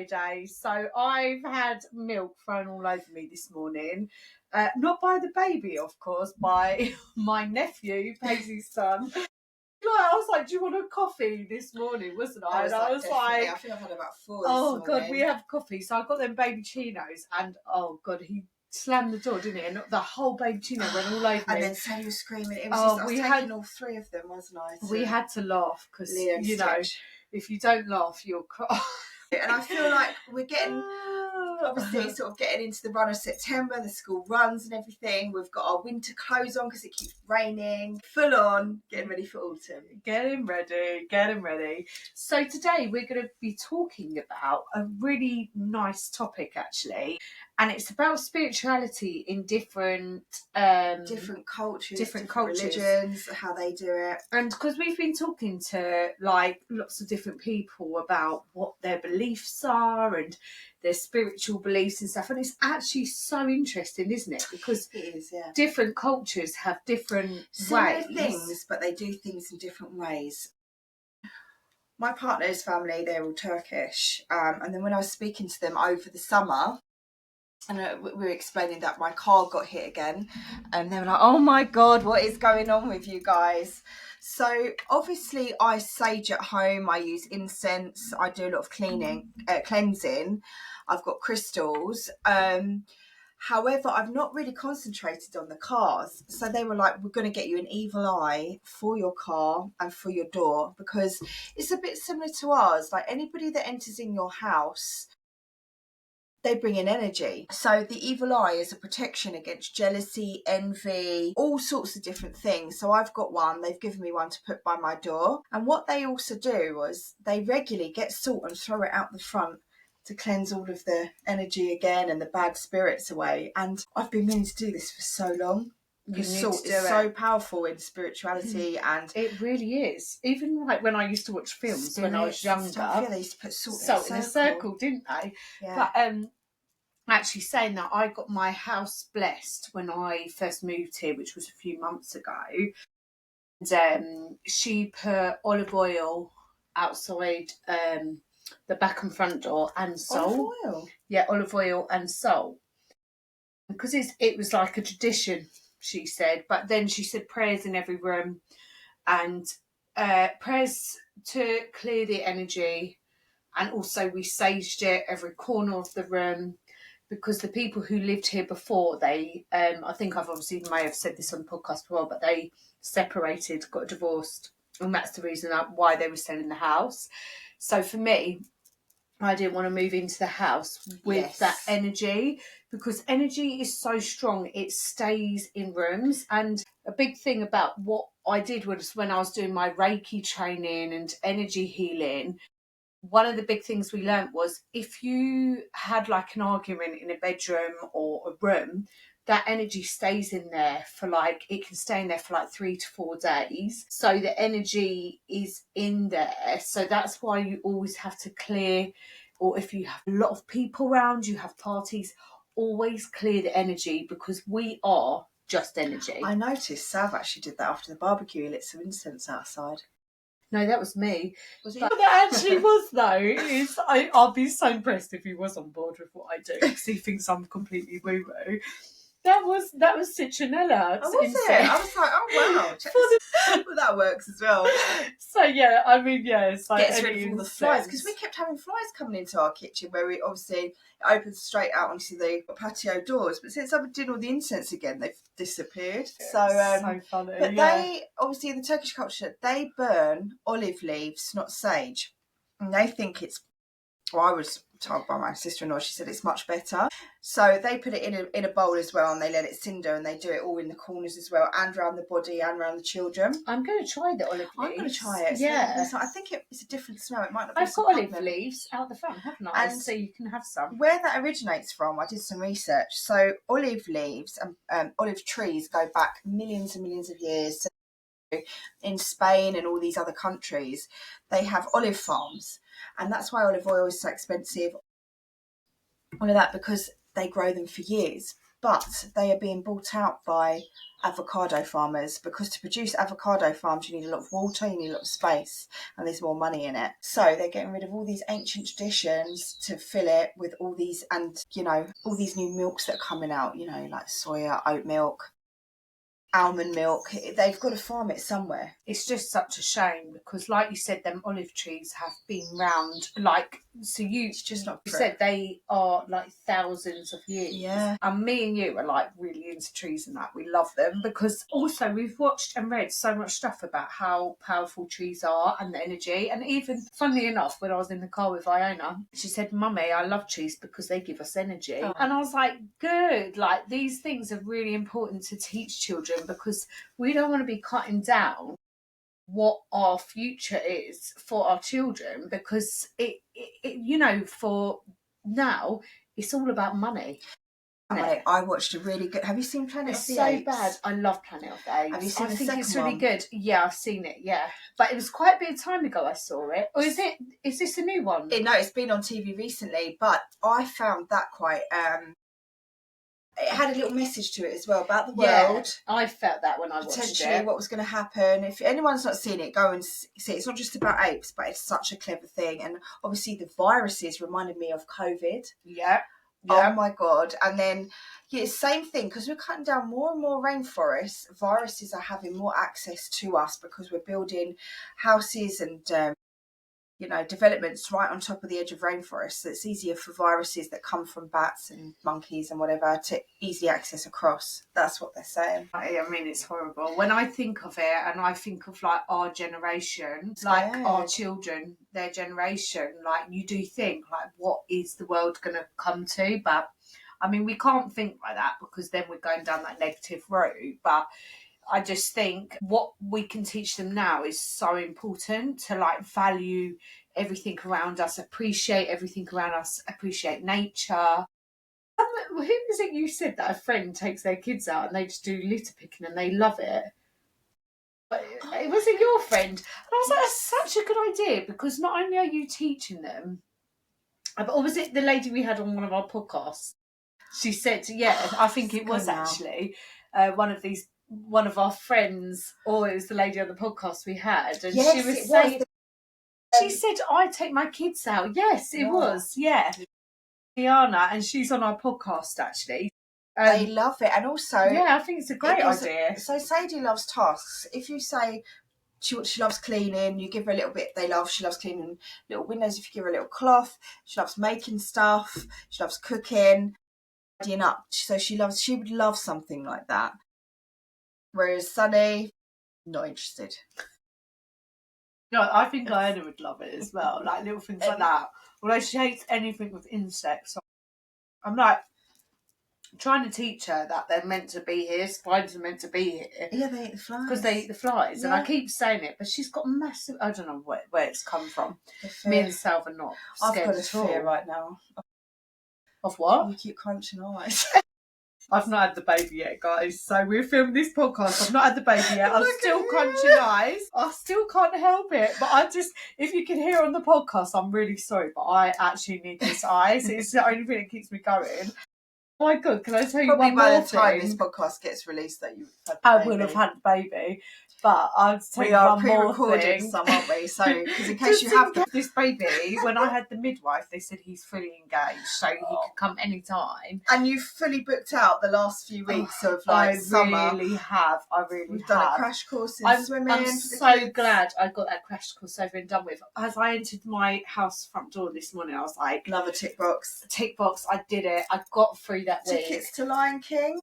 Friday, so I've had milk thrown all over me this morning. Not by the baby, of course, by my nephew, Paisley's son. I was like, do you want a coffee this morning, wasn't I? I was like, I think I've had about 4 this morning. God, we have coffee. So I got them baby chinos and, oh, God, he slammed the door, didn't he? And the whole baby chino went all over me. And then Sadie was screaming. It was I was taking all 3 of them, wasn't I? We had to laugh because, you know, if you don't laugh, you'll cry. And I feel like we're getting... obviously sort of getting into the run of September, the school runs and everything. We've got our winter clothes on because it keeps raining. Full on, getting ready for autumn. Getting ready. So today we're going to be talking about a really nice topic actually. And it's about spirituality in different cultures, different religions, how they do it. And because we've been talking to like lots of different people about what their beliefs are and their spiritual beliefs and stuff, and it's actually so interesting, isn't it? Because it is, yeah. Different cultures have different similar things, but they do things in different ways. My partner's family, they're all Turkish, and then when I was speaking to them over the summer, and we were explaining that my car got hit again, and they were like, oh my God, what is going on with you guys? So obviously I sage at home, I use incense, I do a lot of cleansing, I've got crystals. However, I've not really concentrated on the cars. So they were like, we're going to get you an evil eye for your car and for your door, because it's a bit similar to ours. Like anybody that enters in your house, they bring in energy. So the evil eye is a protection against jealousy, envy, all sorts of different things. So I've got one, they've given me one to put by my door. And what they also do was they regularly get salt and throw it out the front to cleanse all of the energy again and the bad spirits away. And I've been meaning to do this for so long. Because salt is so powerful in spirituality, and it really is. Even like when I used to watch films when I was younger, they used to put salt in a circle, didn't they? Yeah. But actually saying that, I got my house blessed when I first moved here, which was a few months ago. And she put olive oil outside the back and front door and salt. Olive oil? Yeah, olive oil and salt. Because it was like a tradition, she said. But then she said prayers in every room, and prayers to clear the energy. And also we saged it every corner of the room, because the people who lived here before, they, I think I've obviously may have said this on the podcast before, but they separated, got divorced. And that's the reason why they were selling the house. So for me, I didn't want to move into the house with that energy, because energy is so strong, it stays in rooms. And a big thing about what I did was when I was doing my Reiki training and energy healing, one of the big things we learned was if you had like an argument in a bedroom or a room, that energy stays in there for like, it can stay in there for like 3 to 4 days. So the energy is in there. So that's why you always have to clear, or if you have a lot of people around, you have parties, always clear the energy, because we are just energy. I noticed Sav actually did that after the barbecue. He lit some incense outside. No, that was me. Was it? But that actually was, though. I'll be so impressed if he was on board with what I do, because he thinks I'm completely woo-woo. That was citronella. Oh, was it? I was like, oh wow. Well, that works as well. So yeah, I mean, yeah, it's like gets rid of all the flies, because we kept having flies coming into our kitchen, where we obviously it opens straight out onto the patio doors. But since I did all the incense again, they've disappeared. So funny. But they obviously in the Turkish culture they burn olive leaves, not sage, and they think it's. Well, I was told by my sister-in-law, she said it's much better. So they put it in a bowl as well, and they let it cinder, and they do it all in the corners as well, and around the body and around the children. I'm going to try the olive leaves. I'm going to try it. Yeah. So I think it's a different smell. It might not be. I've got olive leaves out the front, haven't I? And so you can have some. Where that originates from, I did some research. So olive leaves and olive trees go back millions and millions of years. So in Spain and all these other countries, they have olive farms. And that's why olive oil is so expensive. All of that, because they grow them for years. but they are being bought out by avocado farmers, because to produce avocado farms you need a lot of water, you need a lot of space, and there's more money in it. So they're getting rid of all these ancient traditions to fill it with all these, and all these new milks that are coming out, like soya, oat milk, almond milk. They've got to farm it somewhere. It's just such a shame because, like you said, them olive trees have been round. Like, so you just not you true. said they are like thousands of years. Yeah. And me and you are like really into trees and that. We love them because also we've watched and read so much stuff about how powerful trees are and the energy. And even, funnily enough, when I was in the car with Iona, she said, "Mummy, I love trees because they give us energy." Oh. And I was like, good. Like, these things are really important to teach children because we don't want to be cutting down what our future is for our children, because it for now it's all about money. I watched a really good. Have you seen Planet of the Apes? It's so bad. I love Planet of the Apes. Have you seen I the think second it's really one? good. Yeah, I've seen it. Yeah, but it was quite a bit of time ago I saw it. Or is this a new one? No, it's been on TV recently, but I found that quite. It had a little message to it as well about the world. I felt that when I watched potentially it. What was going to happen. If anyone's not seen it, go and see it. It's not just about apes, but it's such a clever thing. And obviously the viruses reminded me of COVID. Yeah. Oh my God. And then, same thing, because we're cutting down more and more rainforests. Viruses are having more access to us because we're building houses and developments right on top of the edge of rainforests. So it's easier for viruses that come from bats and monkeys and whatever to easily access across. That's what they're saying. I mean, it's horrible. When I think of it, and I think of like our generation, like our children, their generation, like you do think like, what is the world going to come to? But I mean, we can't think like that because then we're going down that negative route. But I just think what we can teach them now is so important to like value everything around us, appreciate everything around us, appreciate nature. Who was it you said that a friend takes their kids out and they just do litter picking and they love it? Was it your friend? And I was like, that's such a good idea because not only are you teaching them, or was it the lady we had on one of our podcasts? She said, I think it was actually one of our friends, or it was the lady on the podcast we had, and she was saying, she said, I take my kids out. Yes, it was, Diana, and she's on our podcast actually. They love it, and also I think it's a great idea. So Sadie loves tasks. If you say she loves cleaning, you give her a little bit. She loves cleaning little windows. If you give her a little cloth, she loves making stuff. She loves cooking, tidying up. So she would love something like that. Whereas Sunny, not interested. No, I think Iona would love it as well, like little things like that. Although she hates anything with insects. I'm like trying to teach her that they're meant to be here, spiders are meant to be here. Yeah, they eat the flies. Because they eat the flies. And I keep saying it, but she's got massive, I don't know where it's come from. Me and Salve are not scared. I've got a fear right now. Of what? You keep crunching eyes. I've not had the baby yet, guys. So we're filming this podcast. I've not had the baby yet. I'm still crunching eyes. I still can't help it. But if you can hear on the podcast, I'm really sorry, but I actually need this eyes. It's the only thing that keeps me going. Oh my God, can I tell you one more thing? Probably by the time this podcast gets released that you've had the baby. I will have had the baby. But I'll tell you one more thing. Some, aren't we? So, because in case you have this baby, when I had the midwife, they said he's fully engaged, so he could come anytime. And you've fully booked out the last few weeks of summer. I really have. We've done a crash course in swimming. I'm so glad I got that crash course over and done with. As I entered my house front door this morning, I was like, another tick box. I did it. I got through that week. Tickets to Lion King.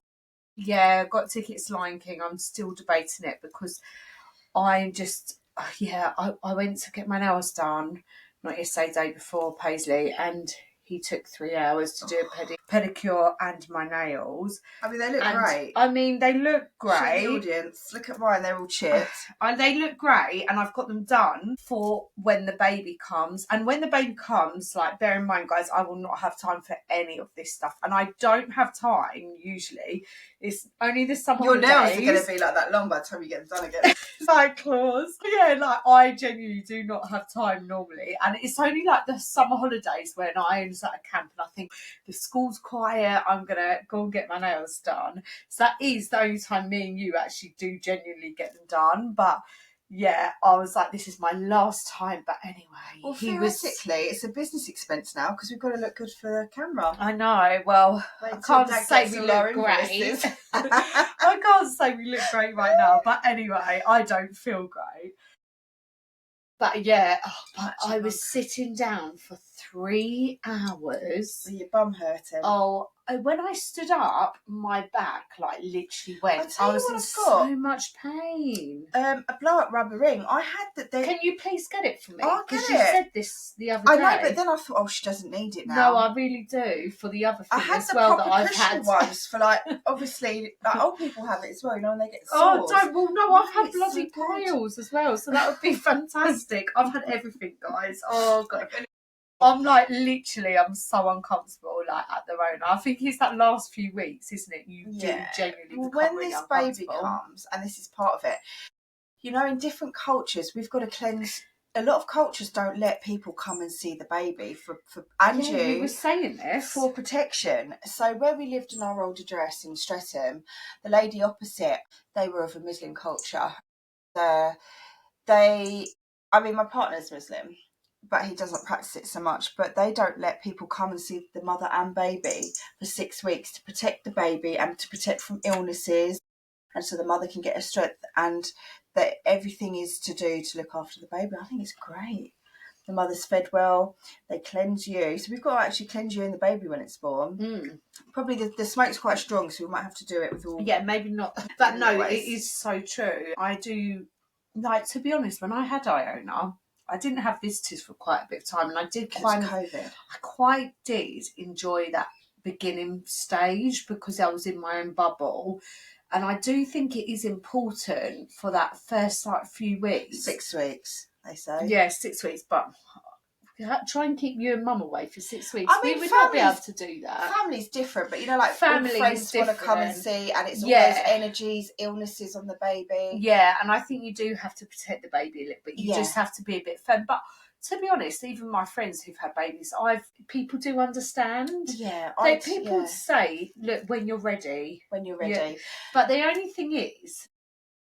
Yeah, got tickets to Lion King. I'm still debating it because I went to get my nails done, not yesterday, day before, Paisley, and he took 3 hours to do a pedicure and my nails. I mean, they look great. I mean, they look great. Show the audience. Look at mine, they're all chipped. And they look great, and I've got them done for when the baby comes. And when the baby comes, like, bear in mind, guys, I will not have time for any of this stuff. And I don't have time, usually. It's only the summer holidays. Your nails are going to be like that long by the time you get them done again. Like claws. Yeah, like, I genuinely do not have time normally. And it's only like the summer holidays when I was at a camp, and I think the schools everyone's quiet, I'm going to go and get my nails done. So that is the only time me and you actually do genuinely get them done. But yeah, I was like, this is my last time. But anyway, well, theoretically, it's a business expense now because we've got to look good for the camera. I know. Well, I can't say we look great. I can't say we look great right now. But anyway, I don't feel great. But yeah, I was sitting down for 3 hours. With your bum hurting. Oh, when I stood up, my back like literally went. I was in so much pain. A blow-up rubber ring. I had that. Can you please get it for me? I'll get it. Because you said this the other day. I know, but then I thought, oh, she doesn't need it now. No, I really do for the other thing as well. I had the proper cushion ones for like obviously like old people have it as well. You know, and they get sores. Oh, don't. Well, no, I've had bloody piles as well, so that would be fantastic. I've had everything, guys. Oh god. I'm like literally, I'm so uncomfortable like at the moment. I think it's that last few weeks, isn't it? You do genuinely become when really this baby comes, and this is part of it. You know, in different cultures, we've got to cleanse. A lot of cultures don't let people come and see the baby you were saying this for protection. So where we lived in our old address in Streatham, the lady opposite, they were of a Muslim culture. My partner's Muslim, but he doesn't practice it so much. But they don't let people come and see the mother and baby for 6 weeks to protect the baby and to protect from illnesses, and so the mother can get her strength, and that everything is to do to look after the baby. I think it's great. The mother's fed well, they cleanse you. So we've got to actually cleanse you and the baby when it's born. Probably the smoke's quite strong, so we might have to do it with all... Yeah, maybe not. But no, it is so true. I do, like, to be honest, when I had Iona, I didn't have visitors for quite a bit of time, and I did COVID. I quite did enjoy that beginning stage because I was in my own bubble. And I do think it is important for that first few weeks. 6 weeks, they say. Yeah, 6 weeks, but try and keep you and mum away for 6 weeks. We would not be able to do that. Family's different, but you know, like friends want to come and see, and it's all those energies, illnesses on the baby. Yeah, and I think you do have to protect the baby a little bit. You just have to be a bit firm. But to be honest, even my friends who've had babies, people do understand. Yeah, people say, look, when you're ready. But the only thing is,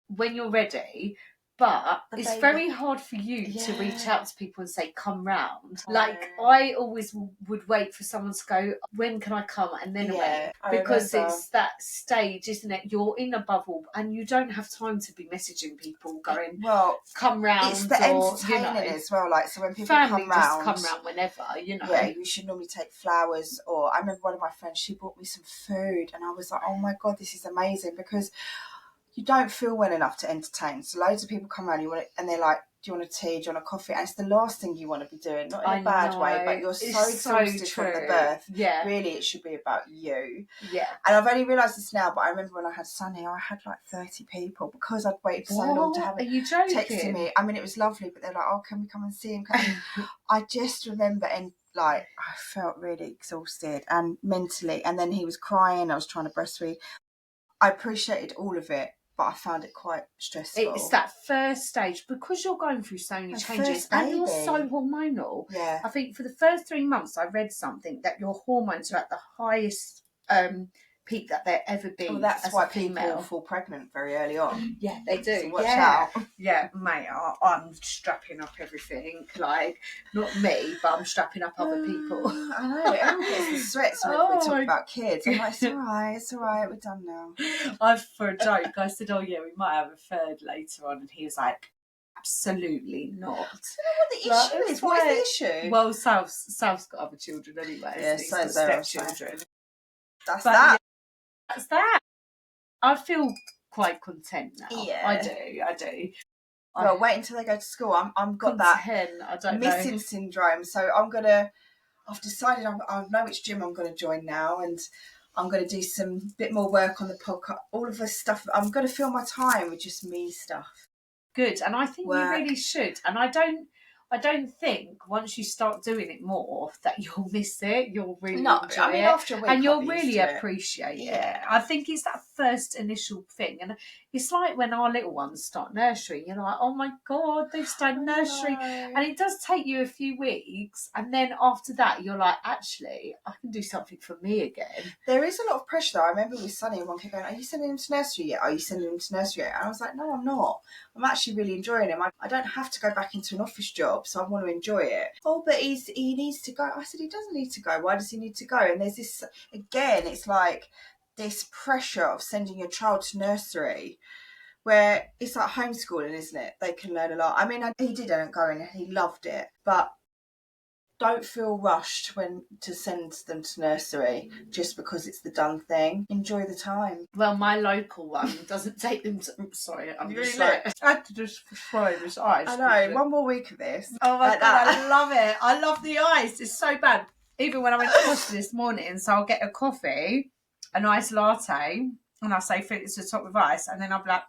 when you're ready. But it's very hard for you to reach out to people and say, come round. Like, I always would wait for someone to go, when can I come? And then away. Because it's that stage, isn't it? You're in a bubble and you don't have time to be messaging people going, well, come round. It's the entertaining as well. Like, so when people come round. Just come round whenever, you know. Yeah, you should normally take flowers. Or I remember one of my friends, she bought me some food. And I was like, oh my God, this is amazing. Because you don't feel well enough to entertain. So loads of people come around and they're like, do you want a tea? Do you want a coffee? And it's the last thing you want to be doing. Not in a bad way, but you're so exhausted from the birth. Yeah. Really, it should be about you. Yeah. And I've only realised this now, but I remember when I had Sunny, I had like 30 people because I'd waited so long to have it. Are you joking? Texting me. I mean, it was lovely, but they're like, oh, can we come and see him? I just remember I felt really exhausted and mentally. And then he was crying. I was trying to breastfeed. I appreciated all of it, but I found it quite stressful. It's that first stage because you're going through so many changes and you're so hormonal. Yeah. I think for the first 3 months I read something that your hormones are at the highest peak that they'll ever be. Well, that's why people fall pregnant very early on. Yeah, they do. So watch out. Yeah, mate, I'm strapping up everything. Like, not me, but I'm strapping up other people. I know, everyone gets the sweats when we talk about kids. I'm like, it's all right, we're done now. For a joke, I said, oh yeah, we might have a third later on, and he was like, absolutely not. I don't know what the issue is. What is the issue? Well, South's got other children anyway. Yeah, so he's got stepchildren. That's that. That's that. I feel quite content now. Yeah. I do. Well, wait until they go to school. I've got that missing syndrome. So I've decided I know which gym I'm going to join now, and I'm going to do some bit more work on the podcast. All of this stuff. I'm going to fill my time with just me stuff. Good. And I think you really should. And I don't I don't think once you start doing it more that you'll miss it. You'll really enjoy it. after a week, and I'll you'll be used really to it. appreciate Yeah. it. I think it's that first initial thing. And it's like when our little ones start nursery, you're like, oh my God, they've started nursery. And it does take you a few weeks. And then after that, you're like, actually, I can do something for me again. There is a lot of pressure though. I remember with Sonny, everyone kept going, are you sending him to nursery yet? Are you sending him to nursery yet? And I was like, no, I'm not. I'm actually really enjoying him. I don't have to go back into an office job, so I want to enjoy it. Oh, but he needs to go. I said, he doesn't need to go. Why does he need to go? And there's this, again, it's like this pressure of sending your child to nursery where it's like homeschooling, isn't it? They can learn a lot. I mean, he did end up going and he loved it, but don't feel rushed when to send them to nursery just because it's the done thing. Enjoy the time. Well, my local one doesn't take them to... Sorry, I'm You just really like... I had to just throw this ice. I know, one more week of this. Oh my like God, that. I love it. I love the ice. It's so bad. Even when I went to Costa this morning, so I'll get a coffee, a nice latte, and I'll say fill it to the top with ice, and then I'll be like,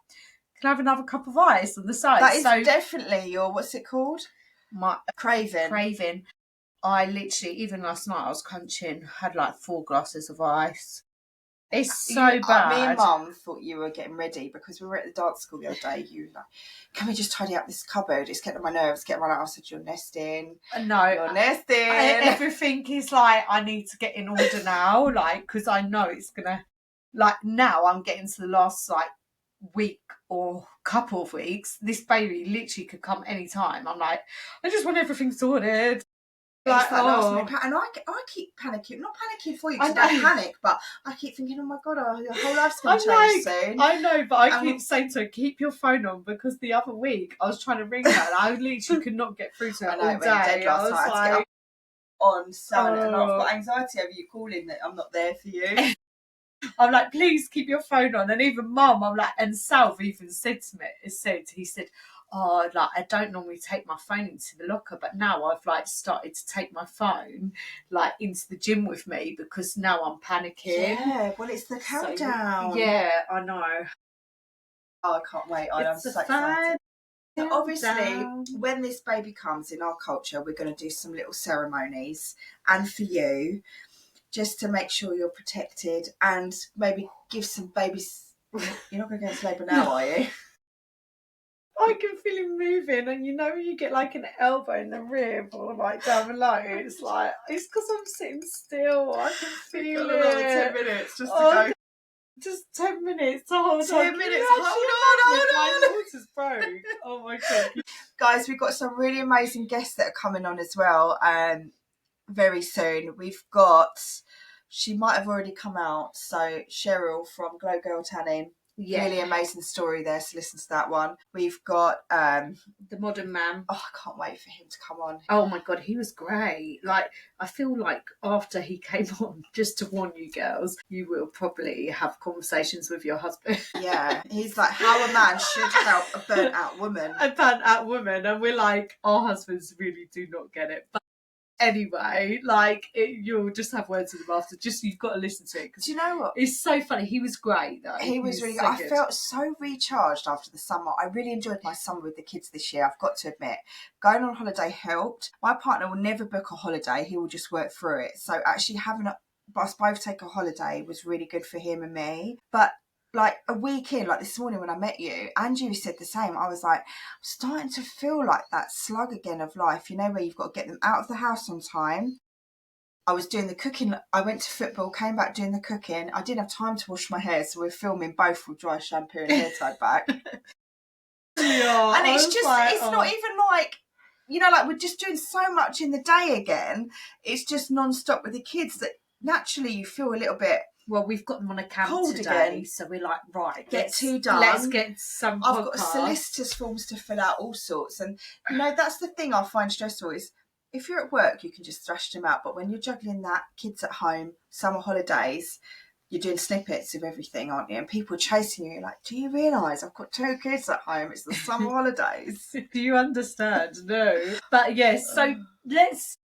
can I have another cup of ice on the side? That is definitely your, what's it called? My Craving. I literally, even last night, I was crunching, had like 4 glasses of ice. It's so bad. Me and Mum thought you were getting ready because we were at the dance school the other day. You were like, can we just tidy up this cupboard? It's getting on my nerves, getting on. I said, you're nesting. No. You're nesting. Everything is like, I need to get in order now, like, because I know it's going to, like, now I'm getting to the last, like, week or couple of weeks. This baby literally could come any time. I'm like, I just want everything sorted. Like, last minute and I keep panicking, not panicking for you because I don't panic, but I keep thinking, oh my God, your whole life's going to change soon. I know, but I keep saying to her, keep your phone on, because the other week I was trying to ring her and I literally could not get through to her all day. I was like, on silent, and I've got anxiety over you calling that I'm not there for you. I'm like, please keep your phone on. And even Mum, I'm like, and Salve even said to me, he said, oh, like, I don't normally take my phone into the locker, but now I've like started to take my phone like into the gym with me because now I'm panicking. Yeah, well, it's the countdown. So, yeah, I know. Oh, I can't wait. I'm so excited. So obviously, when this baby comes in our culture, we're going to do some little ceremonies, and for you, just to make sure you're protected and maybe give some babies. You're not going to go into labour now, are you? I can feel him moving, and you know when you get like an elbow in the rib or like down below, it's like, it's because I'm sitting still. I can feel it. 10 minutes just to go. Just 10 minutes to hold on. 10 minutes, hold on. My water's broke. Oh my God. Guys, we've got some really amazing guests that are coming on as well very soon. We've got, she might have already come out, so Cheryl from Glow Girl Tanning. Yeah. Really amazing story there, so listen to that one. We've got the Modern Man. Oh, I can't wait for him to come on. Oh my God, he was great. Like, I feel like after he came on, just to warn you girls, you will probably have conversations with your husband. Yeah, he's like, how a man should help a burnt out woman. A burnt out woman, and we're like, our husbands really do not get it. But anyway, like, you'll just have words with him after. Just, you've got to listen to it. Do you know what? It's so funny. He was great, though. He was really good. I felt so recharged after the summer. I really enjoyed my summer with the kids this year, I've got to admit. Going on holiday helped. My partner will never book a holiday. He will just work through it. So actually having us both take a holiday was really good for him and me. But like a week in, like this morning when I met you, Andrew said the same. I was like, I'm starting to feel like that slug again of life, you know, where you've got to get them out of the house on time. I was doing the cooking. I went to football, came back doing the cooking. I didn't have time to wash my hair, so we're filming both with dry shampoo and hair tied back. Yeah, and it's just, like, it's not even like, you know, like we're just doing so much in the day again. It's just non-stop with the kids that naturally you feel a little bit. Well, we've got them on a camp today, again. So we're like, right, get two done. Let's get some podcasts. I've got solicitors' forms to fill out, all sorts. And, you know, that's the thing I find stressful is if you're at work, you can just thrash them out. But when you're juggling that, kids at home, summer holidays, you're doing snippets of everything, aren't you? And people chasing you, like, do you realise I've got 2 kids at home? It's the summer holidays. Do you understand? No. But yes, so let's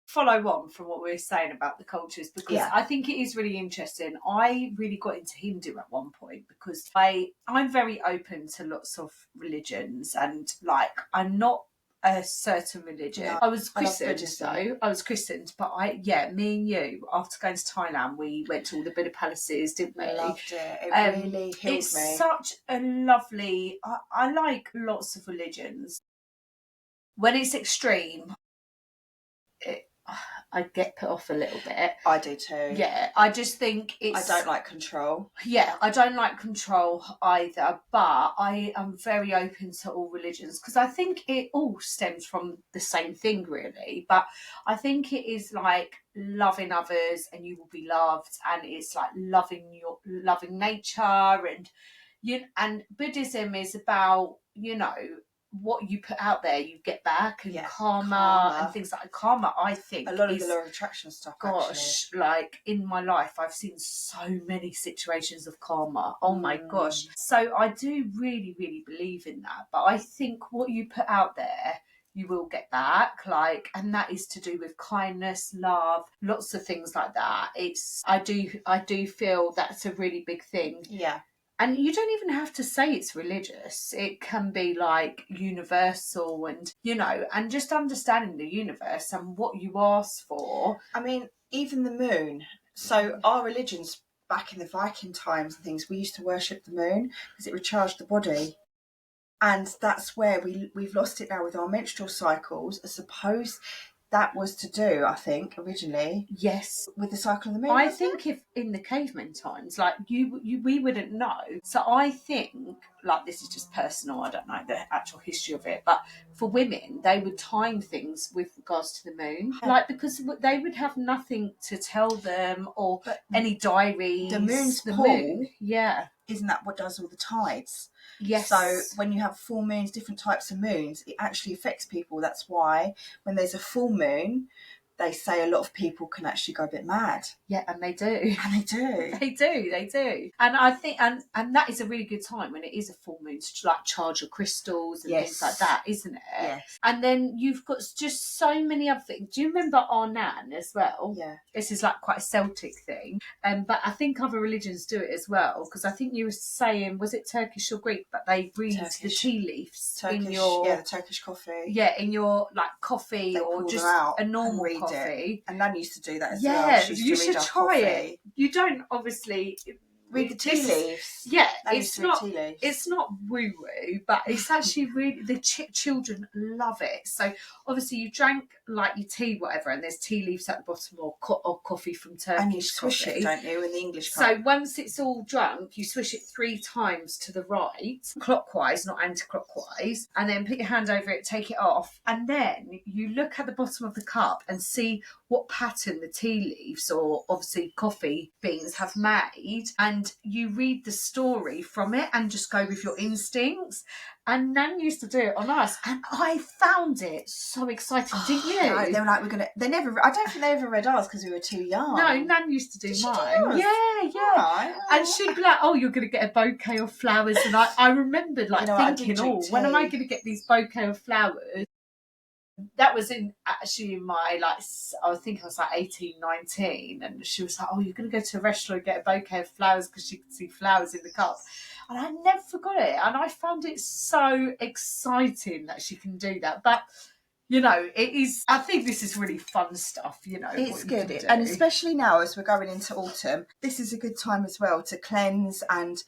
follow on from what we were saying about the cultures, because I think it is really interesting. I really got into Hindu at one point because I'm very open to lots of religions, and like I'm not a certain religion. No, I was I love christened Buddhism. though. I was christened, but me and you, after going to Thailand, we went to all the Buddha palaces, didn't we? Loved it. It really healed it's me. such a lovely. I like lots of religions. When it's extreme, I get put off a little bit. I do too. Yeah, I just think I don't like control. Yeah, I don't like control either, but I am very open to all religions because I think it all stems from the same thing, really. But I think it is like loving others and you will be loved, and it's like loving nature, and Buddhism is about, what you put out there you get back, and karma and things like karma. I think a lot of the law of attraction stuff. Like in my life I've seen so many situations of karma. Oh my gosh. So I do really, really believe in that. But I think what you put out there you will get back, and that is to do with kindness, love, lots of things like that. I do feel that's a really big thing. Yeah. And you don't even have to say it's religious. It can be like universal and, and just understanding the universe and what you ask for. I mean, even the moon. So our religions back in the Viking times and things, we used to worship the moon because it recharged the body. And that's where we've lost it now with our menstrual cycles. I suppose that was to do, I think, originally. Yes. With the cycle of the moon. I think if in the caveman times, we wouldn't know. So I think, this is just personal, I don't know the actual history of it, but for women, they would time things with regards to the moon. Because they would have nothing to tell them or any diaries. The moon's the pull, moon. Yeah. Isn't that what does all the tides? Yes. So when you have full moons, different types of moons, it actually affects people. That's why when there's a full moon, they say a lot of people can actually go a bit mad. Yeah, and they do. And they do. They do. And I think, and that is a really good time when it is a full moon to charge your crystals and things like that, isn't it? Yes. And then you've got just so many other things. Do you remember our Nan as well? Yeah. This is quite a Celtic thing. But I think other religions do it as well, because I think you were saying, was it Turkish or Greek, but they read the tea leaves in your... Yeah, the Turkish coffee. Yeah, in your coffee, they or just a normal coffee. And Nan used to do that as well. Yeah, you should try it. You don't obviously read the tea leaves. Yeah, it's not woo woo, but it's actually really, the children love it. So obviously you drank your tea, whatever, and there's tea leaves at the bottom, or coffee from Turkish and you swish coffee. it, don't you, in the English cup? So once it's all drunk, you swish it 3 times to the right, clockwise, not anti-clockwise, and then put your hand over it, take it off, and then you look at the bottom of the cup and see what pattern the tea leaves, or obviously coffee beans, have made, and you read the story from it and just go with your instincts. And Nan used to do it on us, and I found it so exciting. Didn't you? No, they were like, they never, I don't think they ever read ours because we were too young. No, Nan used to do mine. Yeah. Right. And she'd be like, oh, you're going to get a bouquet of flowers. And I remembered thinking, when am I going to get these bouquet of flowers? That was actually in my, I think I was 18, 19. And she was like, oh, you're going to go to a restaurant and get a bouquet of flowers because she could see flowers in the cup. And I never forgot it. And I found it so exciting that she can do that. But, it is, I think this is really fun stuff, It's good. And especially now as we're going into autumn, this is a good time as well to cleanse. And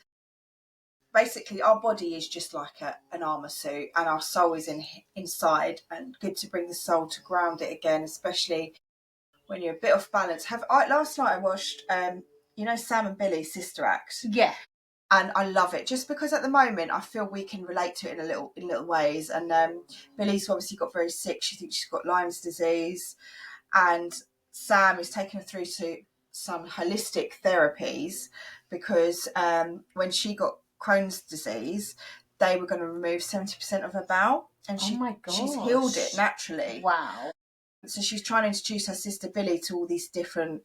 basically our body is just like an armour suit, and our soul is inside, and good to bring the soul to ground it again, especially when you're a bit off balance. Last night I watched, Sam and Billy's Sister Act. Yeah. And I love it, just because at the moment I feel we can relate to it in little ways. And Billy's obviously got very sick. She thinks she's got Lyme's disease, and Sam is taking her through to some holistic therapies because when she got Crohn's disease, they were going to remove 70% of her bowel, and she's healed it naturally. Wow. So she's trying to introduce her sister Billy to all these different...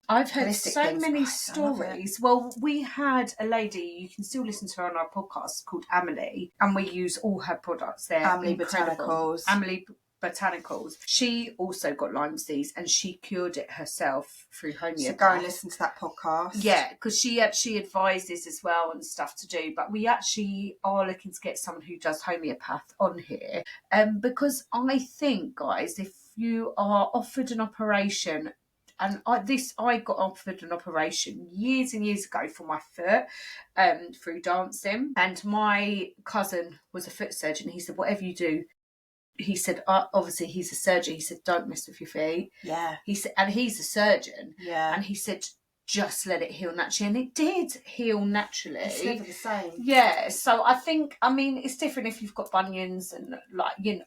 I've heard so many stories. Well, we had a lady, you can still listen to her on our podcast, called Amelie, and we use all her products there. Amelie Botanicals. Amelie botanicals. She also got Lyme disease and she cured it herself through homeopathy. So go and listen to that podcast. Yeah, because she actually advises as well and stuff to do. But we actually are looking to get someone who does homeopath on here. Because I think, guys, if you are offered an operation, and I got offered an operation years and years ago for my foot, through dancing. And my cousin was a foot surgeon. He said, whatever you do, he said, obviously he's a surgeon. He said, don't mess with your feet. Yeah. He said, and he's a surgeon. Yeah. And he said, just let it heal naturally. And it did heal naturally. It's never the same. Yeah. So I think, I mean, it's different if you've got bunions and like, you know,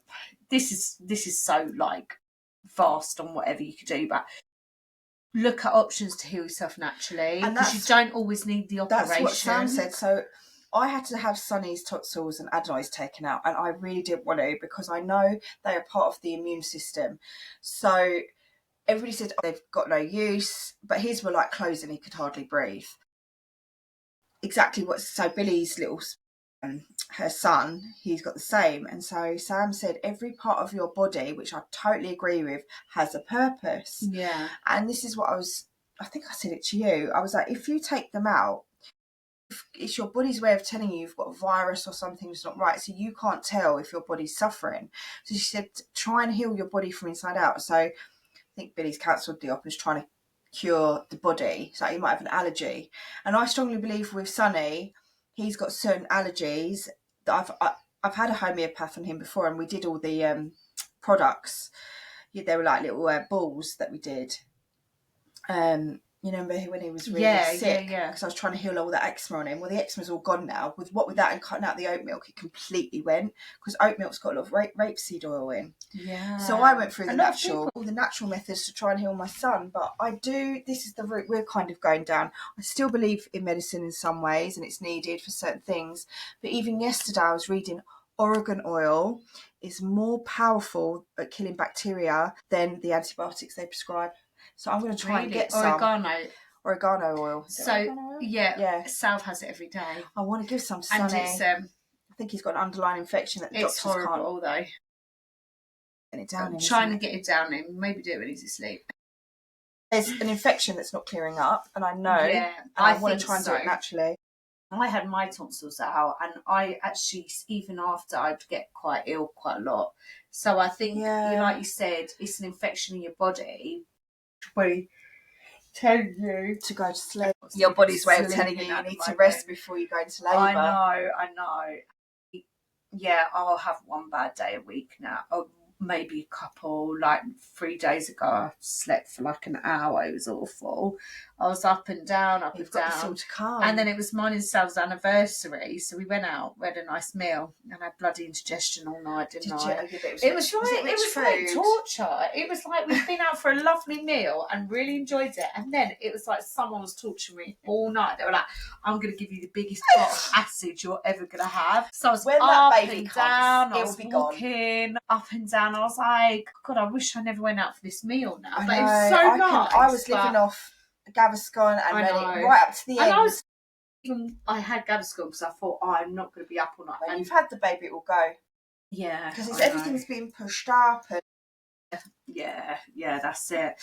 this is so like vast on whatever you could do, but look at options to heal yourself naturally, because you don't always need the operation. That's what Sam said. So I had to have Sonny's tonsils and adenoids taken out, and I really didn't want to, because I know they are part of the immune system. So everybody said, oh, they've got no use, but his were like closed and he could hardly breathe. Exactly what, so Billy's little, her son, he's got the same. And so Sam said every part of your body, which I totally agree with, has a purpose. Yeah. And this is what I think I said it to you. I was like, if you take them out, it's your body's way of telling you you've got a virus or something's not right. So you can't tell if your body's suffering. So she said, try and heal your body from inside out. So I think Billy's cancelled the op and is trying to cure the body. So he might have an allergy. And I strongly believe with Sonny, he's got certain allergies that I've had a homeopath on him before, and we did all the products. Yeah, they were like little balls that we did. You remember when he was really sick? Yeah. Because I was trying to heal all that eczema on him. Well, the eczema's all gone now. With that and cutting out the oat milk, it completely went. Because oat milk's got a lot of rapeseed oil in. Yeah. So I went through all the natural methods to try and heal my son. But this is the route we're kind of going down. I still believe in medicine in some ways, and it's needed for certain things. But even yesterday I was reading oregano oil is more powerful at killing bacteria than the antibiotics they prescribe. So I'm going to try and get some oregano oil. Yeah. Sal has it every day. I want to give some to Sonny. And I think he's got an underlying infection that the doctors can't. It's horrible, though. Get it down in, trying to get it down in. Maybe do it when he's asleep. There's an infection that's not clearing up, and I know. Yeah, I want to try and do it naturally. I had my tonsils out, and I actually, even after, I'd get quite ill quite a lot. So I think, like you said, it's an infection in your body. We tell you to go to sleep. Your body's way of telling you need to rest before you go into labour. I know. Yeah, I'll have one bad day a week now. Oh, maybe a couple. Like 3 days ago, I slept for like an hour. It was awful. I was up and down. You've got this all to come. And then it was mine and Sal's anniversary, so we went out, we had a nice meal, and I had bloody indigestion all night, didn't I? It was like torture. It was like we'd been out for a lovely meal and really enjoyed it, and then it was like someone was torturing me all night. They were like, I'm going to give you the biggest pot of acid you're ever going to have. So I was up and down, I was walking up and down. I was like, God, I wish I never went out for this meal now. But it was so nice. I was living off Gaviscon and then right up to the end. I had Gaviscon because I thought, I'm not going to be up all night. When you've had the baby, it will go. Yeah. Because everything's being pushed up. And... Yeah, that's it.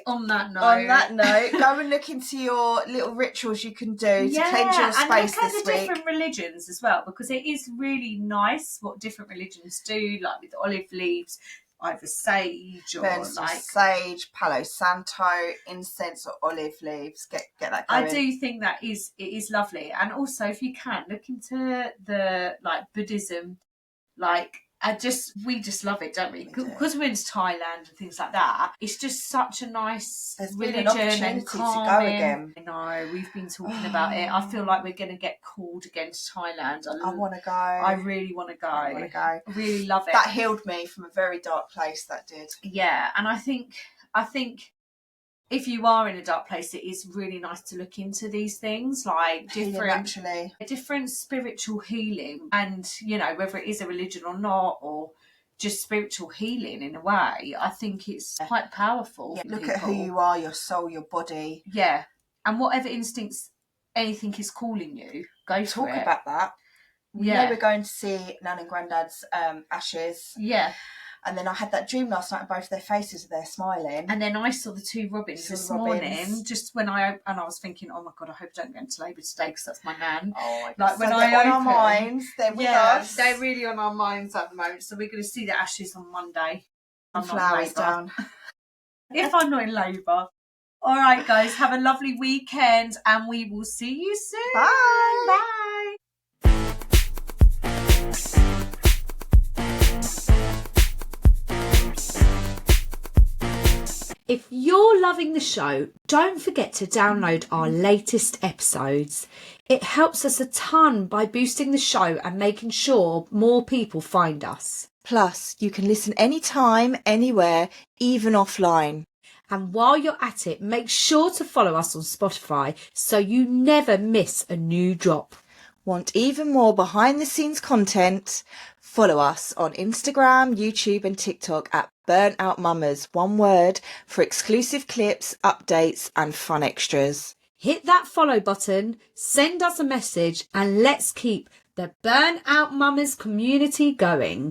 On that note, go and look into your little rituals you can do to cleanse your space this week. And look at the different religions as well, because it is really nice what different religions do, like with olive leaves, either sage or sage, Palo Santo, incense or olive leaves. Get that going. I do think it is lovely. And also, if you can, look into the Buddhism, we just love it, don't we? Because we're into Thailand and things like that. It's just such a nice religion and calming. To go again. I know, we've been talking about it. I feel like we're going to get called again to Thailand. I want to go. I really want to go. I really love it. That healed me from a very dark place, that did. Yeah, and I think if you are in a dark place, it is really nice to look into these things, like different spiritual healing, and whether it is a religion or not, or just spiritual healing in a way. I think it's quite powerful. Yeah, look at who you are, your soul, your body. Yeah, and whatever instincts anything is calling you, go for it. Talk about that. We know we're going to see Nan and Grandad's ashes. Yeah. And then I had that dream last night, and both their faces are there smiling. And then I saw the two robins morning, just when I was thinking, oh my God, I hope I don't go into labour today because that's my nan. Oh, like when so I they're open, on our minds, they're with us. They're really on our minds at the moment. So we're going to see the ashes on Monday. And flowers down. If I'm not in labour. All right, guys, have a lovely weekend and we will see you soon. Bye. Bye. If you're loving the show, don't forget to download our latest episodes. It helps us a ton by boosting the show and making sure more people find us. Plus, you can listen anytime, anywhere, even offline. And while you're at it, make sure to follow us on Spotify so you never miss a new drop. Want even more behind-the-scenes content? Follow us on Instagram, YouTube and TikTok at Burnout Mamas, one word, for exclusive clips, updates and fun extras. Hit that follow button, send us a message and let's keep the Burnout Mamas community going.